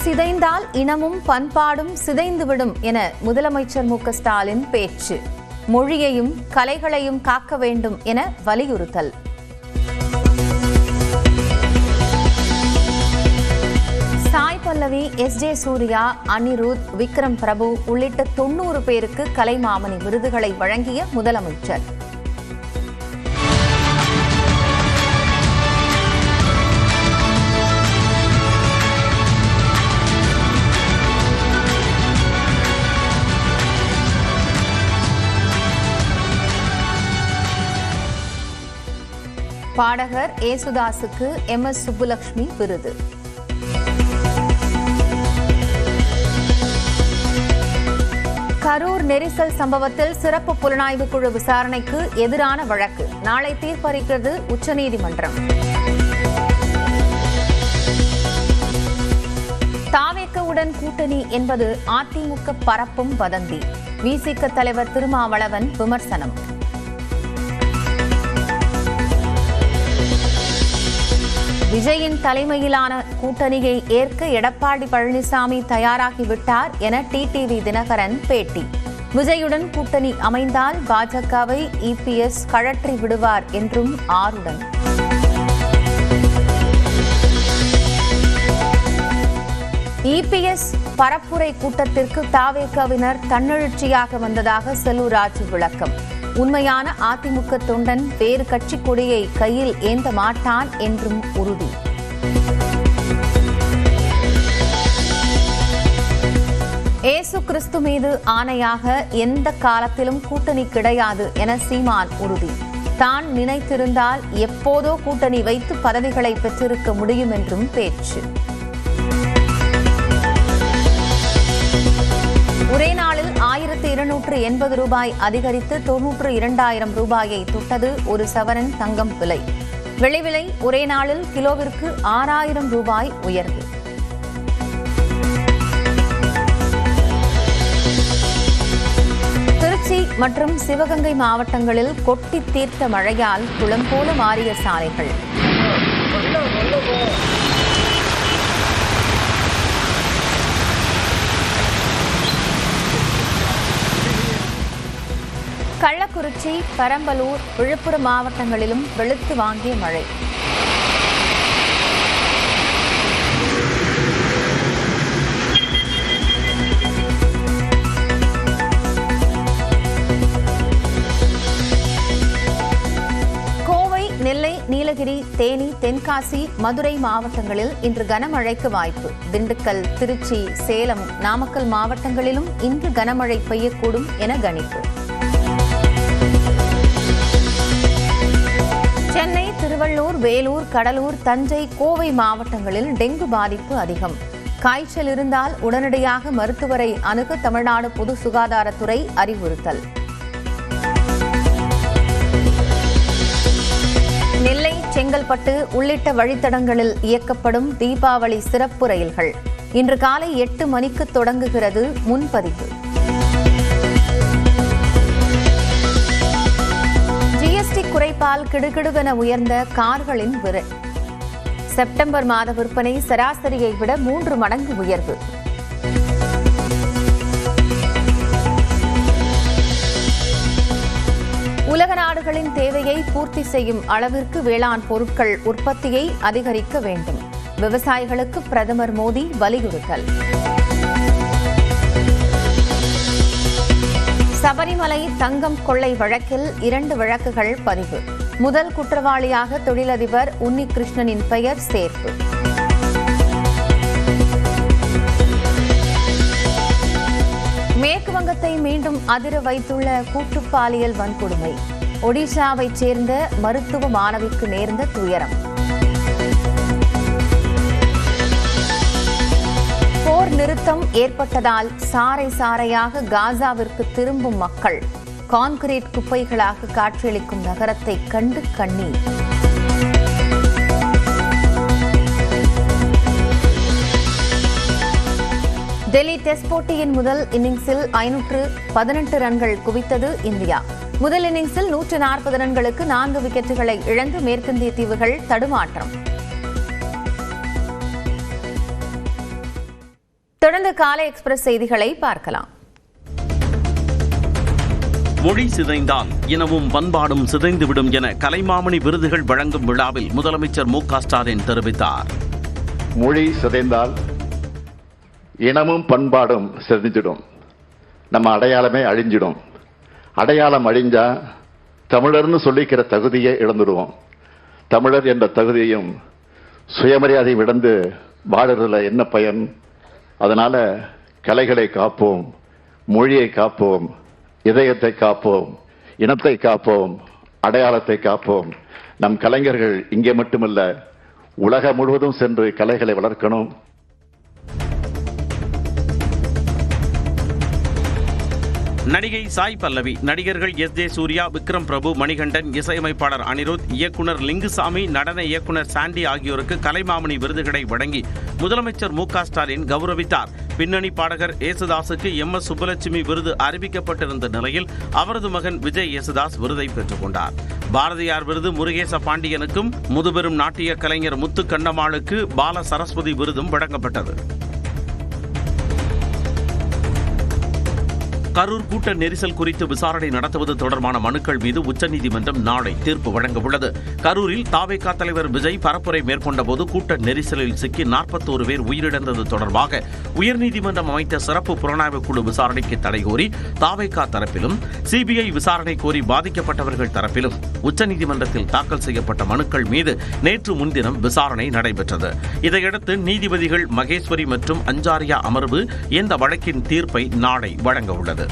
சிதைந்தால் இனமும் பண்பாடும் சிதைந்துவிடும் என முதலமைச்சர் மு க ஸ்டாலின் பேச்சு. மொழியையும் கலைகளையும் காக்க வேண்டும் என வலியுறுத்தல். சாய் பல்லவி, எஸ்.ஜே. சூர்யா, அனிருத், விக்ரம் பிரபு உள்ளிட்ட 90 பேருக்கு கலைமாமணி விருதுகளை வழங்கிய முதலமைச்சர். பாடகர் ஏசுதாசுக்கு எம்.எஸ். சுப்புலட்சுமி விருது. கரூர் நெரிசல் சம்பவத்தில் சிறப்பு புலனாய்வு குழு விசாரணைக்கு எதிரான வழக்கு நாளை தீர்ப்பளிக்கிறது உச்சநீதிமன்றம். தாவேகவுடன் கூட்டணி என்பது அதிமுக பரப்பும் வதந்தி. விசிக தலைவர் திருமாவளவன் விமர்சனம். விஜயின் தலைமையிலான கூட்டணியை ஏற்க எடப்பாடி பழனிசாமி தயாராகிவிட்டார் என டிடிவி தினகரன் பேட்டி. விஜயுடன் கூட்டணி அமைந்தால் பாஜகவை இபிஎஸ் கழற்றி விடுவார் என்றும் ஆருடன். இபிஎஸ் பரப்புரை கூட்டத்திற்கு தாவேகவினர் தன்னெழுச்சியாக வந்ததாக செல்லூர் ராஜு விளக்கம். உண்மையான அதிமுக தொண்டன் வேறு கட்சி கொடியை கையில் ஏந்த மாட்டான் என்றும் உறுதி. ஏசு கிறிஸ்து மீது ஆணையாக எந்த காலத்திலும் கூட்டணி கிடையாது என சீமான் உறுதி. தான் நினைத்திருந்தால் எப்போதோ கூட்டணி வைத்து பதவிகளை பெற்றிருக்க முடியும் என்றும் பேச்சு. ஒரே நாளில் 1280 ரூபாய் அதிகரித்து 92,000 ரூபாயை தொட்டது ஒரு சவரன் தங்கம் விலை. வெள்ளி விலை ஒரே நாளில் கிலோவிற்கு 6,000 ரூபாய் உயர்வு. திருச்சி மற்றும் சிவகங்கை மாவட்டங்களில் கொட்டி தீர்த்த மழையால் குளம் போல மாறிய சாலைகள். கள்ளக்குறிச்சி, பெரம்பலூர், விழுப்புரம் மாவட்டங்களிலும் வெளுத்து வாங்கிய மழை. கோவை, நெல்லை, நீலகிரி, தேனி, தென்காசி, மதுரை மாவட்டங்களில் இன்று கனமழைக்கு வாய்ப்பு. திண்டுக்கல், திருச்சி, சேலம், நாமக்கல் மாவட்டங்களிலும் இன்று கனமழை பெய்யக்கூடும் என கணிப்பு. சென்னை, திருவள்ளூர், வேலூர், கடலூர், தஞ்சை, கோவை மாவட்டங்களில் டெங்கு பாதிப்பு அதிகம். காய்ச்சல் இருந்தால் உடனடியாக மருத்துவரை அணுக தமிழ்நாடு பொது சுகாதாரத்துறை அறிவுறுத்தல். நெல்லை, செங்கல்பட்டு உள்ளிட்ட வழித்தடங்களில் இயக்கப்படும் தீபாவளி சிறப்பு ரயில்கள் இன்று காலை 8 மணிக்கு தொடங்குகிறது முன்பதிவு. ஜிஎஸ்டி குறைப்பால் கிடுகிடுவென உயர்ந்த கார்களின் விலை. செப்டம்பர் மாத விற்பனை சராசரியை விட 3 மடங்கு உயர்வு. உலக நாடுகளின் தேவையை பூர்த்தி செய்யும் அளவிற்கு வேளாண் பொருட்கள் உற்பத்தியை அதிகரிக்க வேண்டும். விவசாயிகளுக்கு பிரதமர் மோடி வலியுறுத்தல். சபரிமலை தங்கம் கொள்ளை வழக்கில் 2 வழக்குகள் பதிவு. முதல் குற்றவாளியாக தொழிலதிபர் உன்னிகிருஷ்ணனின் பெயர் சேர்ப்பு. மேற்கு வங்கத்தை மீண்டும் அதிர வைத்துள்ள கூட்டு பாலியல் வன்கொடுமை. ஒடிஷாவைச் சேர்ந்த மருத்துவ மாணவிக்கு நேர்ந்த துயரம். போர் நிறுத்தம் ஏற்பட்டதால் சாறை சாறையாக காசாவிற்கு திரும்பும் மக்கள். கான்கிரீட் குப்பைகளாக காட்சியளிக்கும் நகரத்தை கண்டு கண்ணீர். டெல்லி டெஸ்ட் போட்டியின் முதல் இன்னிங்ஸில் 518 ரன்கள் குவித்தது இந்தியா. முதல் இன்னிங்ஸில் 140 ரன்களுக்கு 4 விக்கெட்டுகளை இழந்து மேற்கிந்திய தீவுகள் தடுமாற்றம். தொடர்ந்து காலை எக்ஸ்பிரஸ் செய்திகளை பார்க்கலாம். மொழி சிதைந்தால் இனமும் பண்பாடும் சிதைந்துவிடும் என கலைமாமணி விருதுகள் வழங்கும் விழாவில் முதலமைச்சர் மு.க.ஸ்டாலின் தெரிவித்தார். மொழி சிதைந்தால் இனமும் பண்பாடும் சிதைஞ்சிடும், நம்ம அடையாளமே அழிஞ்சிடும். அடையாளம் அழிஞ்சா தமிழர்னு சொல்லிக்கிற தகுதியை இழந்துடுவோம். தமிழர் என்ற தகுதியையும் சுயமரியாதை இழந்து வாழறதுல என்ன பயன்? அதனால கலைகளை காப்போம், மொழியை காப்போம், இதயத்தை காப்போம், இனத்தை காப்போம், அடையாளத்தை காப்போம். நம் கலைஞர்கள் இங்கே மட்டுமல்ல, உலகம் முழுவதும் சென்று கலைகளை வளர்க்கணும். நடிகை சாய் பல்லவி, நடிகர்கள் எஸ்.ஜே. சூர்யா, விக்ரம் பிரபு, மணிகண்டன், இசையமைப்பாளர் அனிருத், இயக்குனர் லிங்குசாமி, நடன இயக்குனர் சாண்டி ஆகியோருக்கு கலைமாமணி விருதுகளை வழங்கி முதலமைச்சர் மு.க.ஸ்டாலின் கௌரவித்தார். பின்னணி பாடகர் ஏசுதாசுக்கு எம்.எஸ். சுப்புலட்சுமி விருது அறிவிக்கப்பட்டிருந்த நிலையில் அவரது மகன் விஜய் ஏசுதாஸ் விருதை பெற்றுக் கொண்டார். பாரதியார் விருது முருகேச பாண்டியனுக்கும், முதுபெரும் நாட்டிய கலைஞர் முத்து கண்ணம்மாளுக்கு பால சரஸ்வதி விருதும் வழங்கப்பட்டது. கரூர் கூட்ட நெரிசல் குறித்து விசாரணை நடத்துவது தொடர்பான மனுக்கள் மீது உச்சநீதிமன்றம் நாளை தீர்ப்பு வழங்க உள்ளது. கரூரில் தாவேகா தலைவர் விஜய் பரப்புரை மேற்கொண்ட போது கூட்ட நெரிசலில் சிக்கி 41 பேர் உயிரிழந்தது தொடர்பாக உயர்நீதிமன்றம் அமைத்த சிறப்பு புலனாய்வு குழு விசாரணைக்கு தடை கோரி தாவேகா தரப்பிலும், சிபிஐ விசாரணை கோரி பாதிக்கப்பட்டவர்கள் தரப்பிலும் உச்சநீதிமன்றத்தில் தாக்கல் செய்யப்பட்ட மனுக்கள் மீது நேற்று முன்தினம் விசாரணை நடைபெற்றது. இதையடுத்து நீதிபதிகள் மகேஸ்வரி மற்றும் அஞ்சாரியா அமர்வு இந்த வழக்கின் தீர்ப்பை நாளை வழங்க உள்ளது.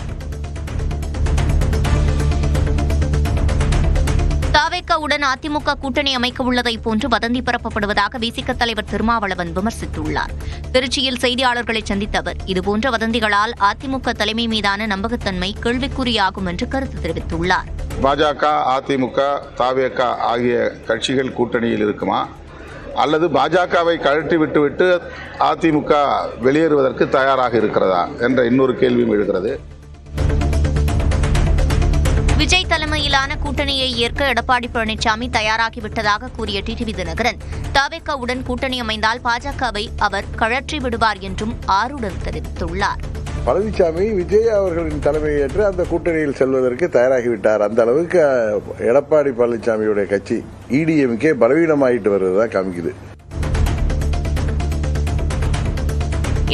தாவேகாவுடன் அதிமுக கூட்டணி அமைக்க உள்ளதை போன்று வதந்தி பரப்பப்படுவதாக விசிக தலைவர் திருமாவளவன் விமர்சித்துள்ளார். திருச்சியில் செய்தியாளர்களை சந்தித்த அவர், இதுபோன்ற வதந்திகளால் அதிமுக தலைமை மீதான நம்பகத்தன்மை கேள்விக்குறியாகும் என்று கருத்து தெரிவித்துள்ளார். பாஜக, அதிமுக, தாவேகா ஆகிய கட்சிகள் கூட்டணியில் இருக்குமா, அல்லது பாஜகவை கழற்றி விட்டுவிட்டு அதிமுக வெளியேறுவதற்கு தயாராக இருக்கிறதா என்ற இன்னொரு கேள்வியும் எழுகிறது. விஜய் தலைமையிலான கூட்டணியை ஏற்க எடப்பாடி பழனிசாமி தயாராகிவிட்டதாக கூறிய டிடிவி தினகரன், தாவேகாவுடன் கூட்டணி அமைந்தால் பாஜகவை அவர் கழற்றி விடுவார் என்றும் ஆருடன் தெரிவித்துள்ளார். பழனிசாமி விஜய் அவர்களின் தலைமையை ஏற்று அந்த கூட்டணியில் செல்வதற்கு தயாராகிவிட்டார். அந்த அளவுக்கு எடப்பாடி பழனிசாமியுடைய கட்சி இடிஎம்கே பலவீனமாயிட்டு வருவதா காமிக்குது.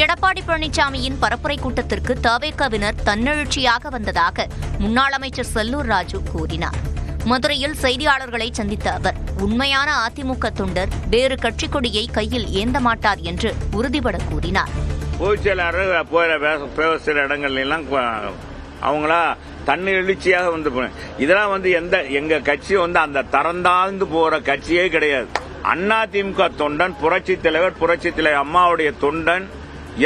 எடப்பாடி பழனிசாமியின் பரப்புரை கூட்டத்திற்கு தவேகாவினர் தன்னெழுச்சியாக வந்ததாக முன்னாள் அமைச்சர் செல்லூர் ராஜு கூறினார். மதுரையில் செய்தியாளர்களை சந்தித்த அவர், உண்மையான அதிமுக தொண்டர் வேறு கட்சி கொடியை கையில் ஏந்த மாட்டார் என்று உறுதிபட கூறினார். பொதுச்செயலாளர் பேசுகிற இடங்கள்ல எல்லாம் அவங்களா தன்னை எழுச்சியாக வந்து இதெல்லாம் எங்க கட்சி அந்த தரந்தாழ்ந்து போற கட்சியே கிடையாது. அதிமுக தொண்டன், புரட்சி தலைவர் அம்மாவுடைய தொண்டன்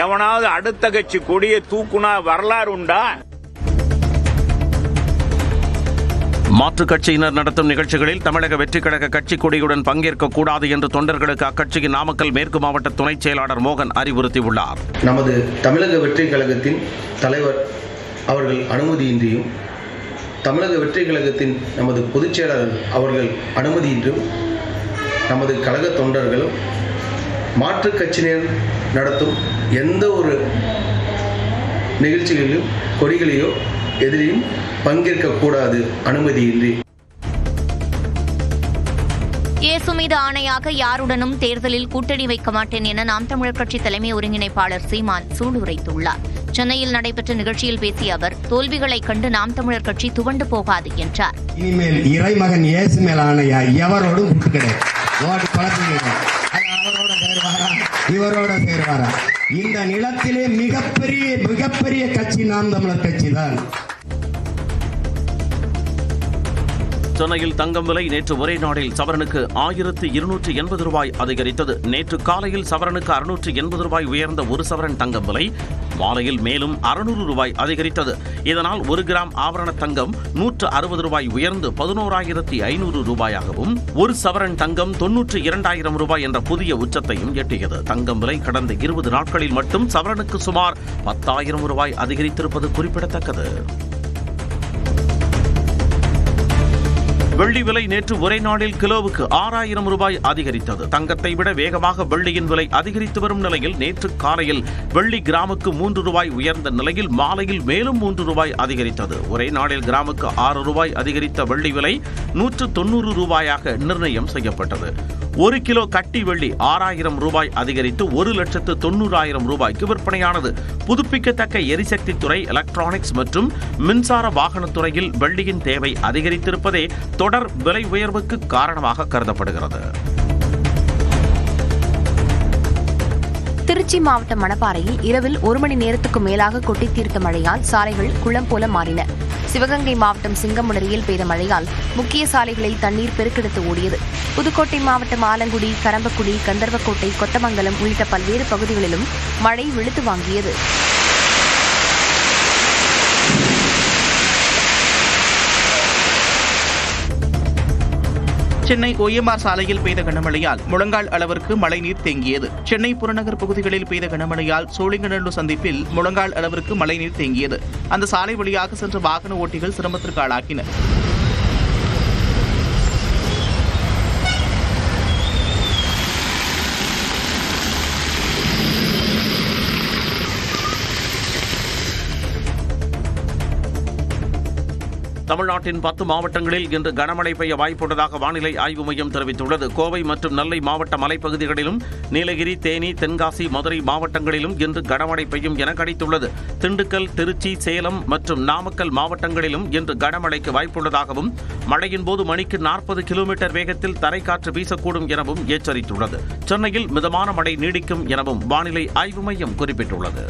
எவனாவது அடுத்த கட்சி கொடியை தூக்குனா வரலாறு உண்டா? மாற்றுக் கட்சியினர் நடத்தும் நிகழ்ச்சிகளில் தமிழக வெற்றிக் கழக கட்சி கொடியுடன் பங்கேற்கக்கூடாது என்று தொண்டர்களுக்கு அக்கட்சியின் நாமக்கல் மேற்கு மாவட்ட துணைச் செயலாளர் மோகன் அறிவுறுத்தியுள்ளார். நமது தமிழக வெற்றிக் கழகத்தின் தலைவர் அவர்கள் அனுமதியின்றியும், தமிழக வெற்றிக் கழகத்தின் நமது பொதுச் செயலாளர் அவர்கள் அனுமதியின்றும் நமது கழக தொண்டர்களும் மாற்றுக் கட்சியினர் நடத்தும் எந்த ஒரு நிகழ்ச்சிகளிலும் கொடிகளையோ எதிரையும் பங்கேற்கக்கூடாது அனுமதியின்றி. இயேசு மீது ஆணையாக யாருடனும் தேர்தலில் கூட்டணி வைக்க மாட்டேன் என நாம் தமிழர் கட்சி தலைமை ஒருங்கிணைப்பாளர் சீமான் சூளுரைத்துள்ளார். சென்னையில் நடைபெற்ற நிகழ்ச்சியில் பேசிய அவர், தோல்விகளை கண்டு நாம் தமிழர் கட்சி துவண்டு போகாது என்றார். இனிமேல் இறைமகன் இயேசு மேல் ஆணையா எவரோடும் இவரோட சேருவாரா? இந்த நிலத்திலே மிகப்பெரிய கட்சி நாம் தமிழர் கட்சி தான். சென்னையில் தங்கம் விலை நேற்று ஒரே நாளில் சவரனுக்கு 1280 ரூபாய் அதிகரித்தது. நேற்று காலையில் சவரனுக்கு 680 ரூபாய் உயர்ந்த ஒரு சவரன் தங்கம் விலை மாலையில் மேலும் 600 ரூபாய் அதிகரித்தது. இதனால் 1 கிராம் ஆபரண தங்கம் 160 ரூபாய் உயர்ந்து 11,500 ரூபாயாகவும், ஒரு சவரன் தங்கம் 92,000 ரூபாய் என்ற புதிய உச்சத்தையும் எட்டியது. தங்கம் விலை கடந்த 20 நாட்களில் மட்டும் சவரனுக்கு சுமார் 10,000 ரூபாய் அதிகரித்திருப்பது குறிப்பிடத்தக்கது. வெள்ளி விலை நேற்று ஒரே நாளில் கிலோவுக்கு 6000 ரூபாய் அதிகரித்தது. தங்கத்தை விட வேகமாக வெள்ளியின் விலை அதிகரித்து வரும் நிலையில் நேற்று காலையில் வெள்ளி கிராமுக்கு 3 ரூபாய் உயர்ந்த நிலையில் மாலையில் மேலும் 3 ரூபாய் அதிகரித்தது. ஒரே நாளில் கிராமுக்கு 6 ரூபாய் அதிகரித்த வெள்ளி விலை 190 ரூபாயாக நிர்ணயம் செய்யப்பட்டது. 1 கிலோ கட்டி வெள்ளி 6000 ரூபாய் அதிகரித்து 1,90,000 ரூபாய்க்கு விற்பனையானது. புதுப்பிக்கத்தக்க எரிசக்தி துறை, எலக்ட்ரானிக்ஸ் மற்றும் மின்சார வாகனத்துறையில் வெள்ளியின் தேவை அதிகரித்திருப்பதே தொடர் விலை உயர்வுக்கு காரணமாக கருதப்படுகிறது. திருச்சி மாவட்டம் மணப்பாறையில் இரவில் 1 மணி நேரத்துக்கு மேலாக கொட்டி தீர்த்த மழையால் சாலைகள் குளம் போல மாறின. சிவகங்கை மாவட்டம் சிங்கமுனரியில் பெய்த மழையால் முக்கிய சாலைகளில் தண்ணீர் பெருக்கெடுத்து ஓடியது. புதுக்கோட்டை மாவட்டம் ஆலங்குடி, கரம்பக்குடி, கந்தர்வக்கோட்டை, கொத்தமங்கலம் உள்ளிட்ட பல்வேறு பகுதிகளிலும் மழை வெளுத்து வாங்கியது. சென்னை OMR சாலையில் பெய்த கனமழையால் முழங்கால் அளவிற்கு மழைநீர் தேங்கியது. சென்னை புறநகர் பகுதிகளில் பெய்த கனமழையால் சோழிங்கநல்லூர் சந்திப்பில் முழங்கால் அளவிற்கு மழைநீர் தேங்கியது. அந்த சாலை வழியாக சென்ற வாகன ஓட்டிகள் சிரமத்திற்கு ஆளாக்கினர். தமிழ்நாட்டின் 10 மாவட்டங்களில் இன்று கனமழை பெய்ய வாய்ப்புள்ளதாக வானிலை ஆய்வு மையம் தெரிவித்துள்ளது. கோவை மற்றும் நெல்லை மாவட்ட மலைப்பகுதிகளிலும், நீலகிரி, தேனி, தென்காசி, மதுரை மாவட்டங்களிலும் இன்று கனமழை பெய்யும் என கணித்துள்ளது. திண்டுக்கல், திருச்சி, சேலம் மற்றும் நாமக்கல் மாவட்டங்களிலும் இன்று கனமழைக்கு வாய்ப்புள்ளதாகவும், மழையின் போது மணிக்கு 40 கிலோமீட்டர் வேகத்தில் தரைக்காற்று வீசக்கூடும் எனவும் எச்சரித்துள்ளது. சென்னையில் மிதமான மழை நீடிக்கும் எனவும் வானிலை ஆய்வு மையம் குறிப்பிட்டுள்ளது.